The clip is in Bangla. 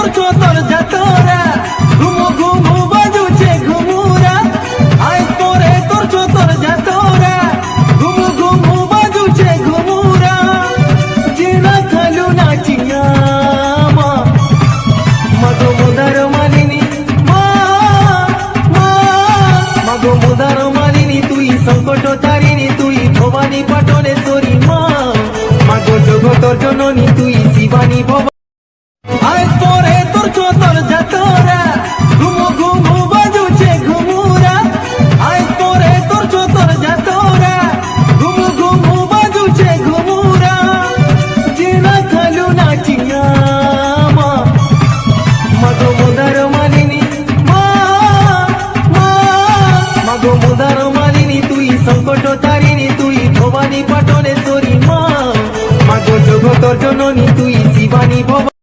করছো তোর যাতরা ঘুমু ঘুমু বাজুছে ঘুমুরা আজ পরে করছো তোর যাতরা ঘুমু ঘুমু বাজুছে ঘুমুরা জিনা খালু নাচিয়া মা মাগো মুদার মালিনী মা মা মাগো মুদার মালিনী তুই সংকট তারিণী তুই ভবানী পাটনেশ্বরী মা মাগো জগতর জননী তুই শিবানী ভবানী আজ পরে করছো তোর যাতরা ঘুমু ঘুমু বাজুছে ঘুমুরা আজ পরে করছো তোর যাতরা ঘুমু ঘুমু বাজুছে ঘুমুরা জিনা খালু নাচিয়া মা মাগো মুদার মালিনী মা মা মাগো মুদার মালিনী তুই সংকট তারিণী তুই ভবানী পাটনেশ্বরী মা মাগো জগতর জননী তুই শিবানী ভবানী